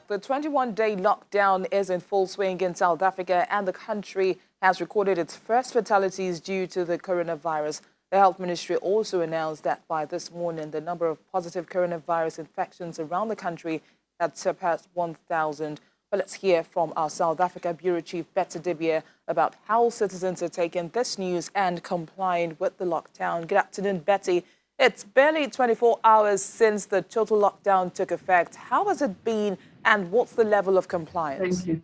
The 21-day lockdown is in full swing in South Africa, and the country has recorded its first fatalities due to the coronavirus. The Health Ministry also announced that by this morning, the number of positive coronavirus infections around the country had surpassed 1,000. But let's hear from our South Africa Bureau Chief, Betty Dibia, about how citizens are taking this news and complying with the lockdown. Good afternoon, Betty. It's barely 24 hours since the total lockdown took effect. How has it been, and what's the level of compliance? Thank you.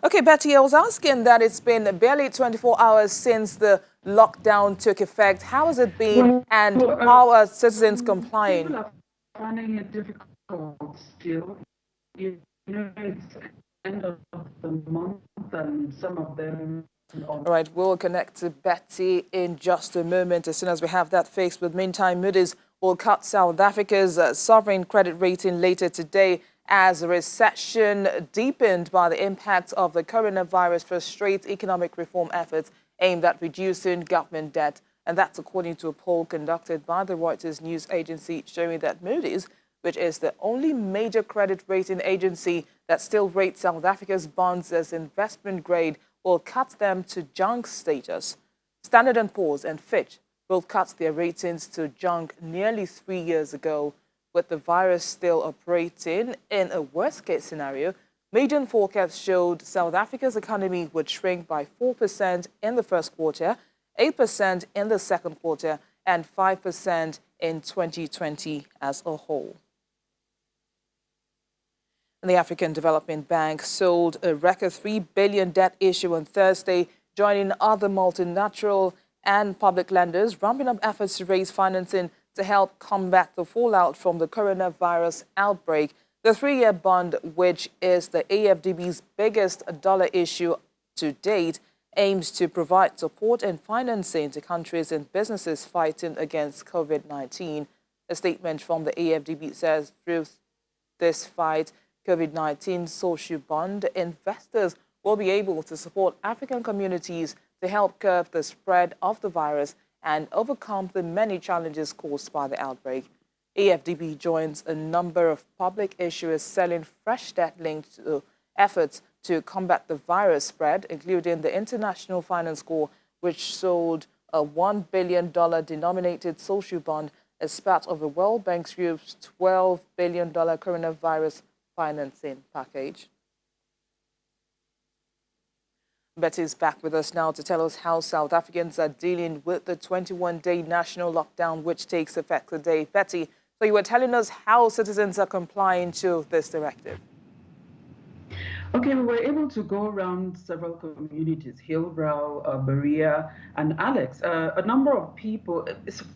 Okay, Betty, I was asking that it's been barely 24 hours since the lockdown took effect. How has it been, and how are citizens complying? People are finding it difficult still. You know, it's end of the month, and some of them. All right, we'll connect to Betty in just a moment as soon as we have that fixed. But meantime, Moody's will cut South Africa's sovereign credit rating later today as a recession deepened by the impact of the coronavirus frustrates economic reform efforts aimed at reducing government debt. And that's according to a poll conducted by the Reuters news agency showing that Moody's, which is the only major credit rating agency that still rates South Africa's bonds as investment grade, will cut them to junk status. Standard & Poor's and Fitch both cut their ratings to junk nearly 3 years ago. With the virus still operating in a worst-case scenario, median forecasts showed South Africa's economy would shrink by 4% in the first quarter, 8% in the second quarter, and 5% in 2020 as a whole. The African Development Bank sold a record $3 billion debt issue on Thursday, joining other multilateral and public lenders, ramping up efforts to raise financing to help combat the fallout from the coronavirus outbreak. The 3-year bond, which is the AFDB's biggest dollar issue to date, aims to provide support and financing to countries and businesses fighting against COVID-19. A statement from the AFDB says through this fight, COVID-19 social bond investors will be able to support African communities to help curb the spread of the virus and overcome the many challenges caused by the outbreak. AFDB joins a number of public issuers selling fresh debt linked to efforts to combat the virus spread, including the International Finance Corps, which sold a $1 billion denominated social bond as part of the World Bank Group's $12 billion coronavirus financing package. Betty is back with us now to tell us how South Africans are dealing with the 21-day national lockdown, which takes effect today. Betty, so you were telling us how citizens are complying to this directive. Okay, we were able to go around several communities, Hillbrow, Berea, and Alex. A number of people,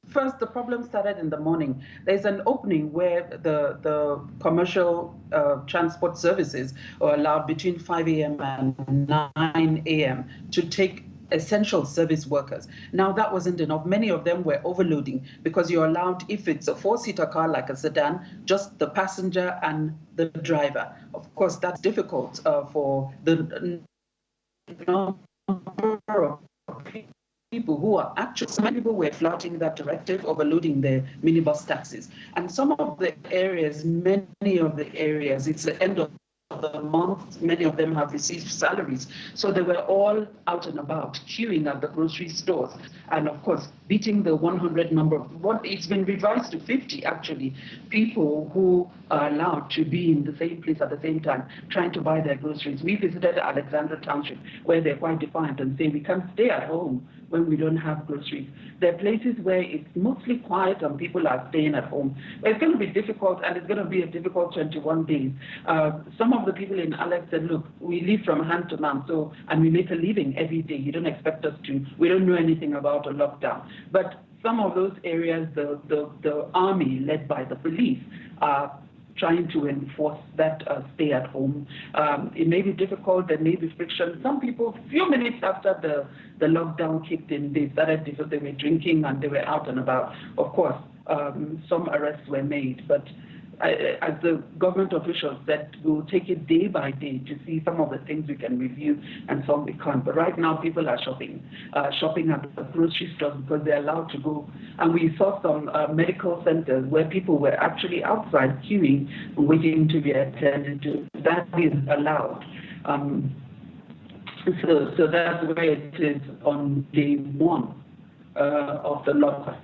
first the problem started in the morning. There's an opening where the commercial transport services are allowed between 5 a.m. and 9 a.m. to take essential service workers. Now that wasn't enough. Many of them were overloading because you're allowed, if it's a 4-seater car like a sedan, just the passenger and the driver. Of course, that's difficult for the number of people who are actually, many people were flouting that directive, overloading their minibus taxis. And some of the areas, many of the areas, it's the end of the month, many of them have received salaries. So they were all out and about, queuing at the grocery stores. And of course, beating the 100 number. It's been revised to 50, actually, people who are allowed to be in the same place at the same time, trying to buy their groceries. We visited Alexandra Township, where they're quite defiant and say we can't stay at home when we don't have groceries. There are places where it's mostly quiet and people are staying at home. But it's going to be difficult, and it's going to be a difficult 21 days. Some of the people in Alex said, look, we live from hand to mouth, and we make a living every day. You don't expect us to. We don't know anything about a lockdown. But some of those areas, the army, led by the police, are trying to enforce that stay at home. It may be difficult, there may be friction. Some people, a few minutes after the lockdown kicked in, they were drinking and they were out and about. Of course, some arrests were made, but as the government officials said, we'll take it day by day to see some of the things we can review and some we can't. But right now, people are shopping at the grocery stores because they're allowed to go. And we saw some medical centers where people were actually outside queuing, waiting to be attended to. That is allowed. So that's where it is on day one of the lockdown.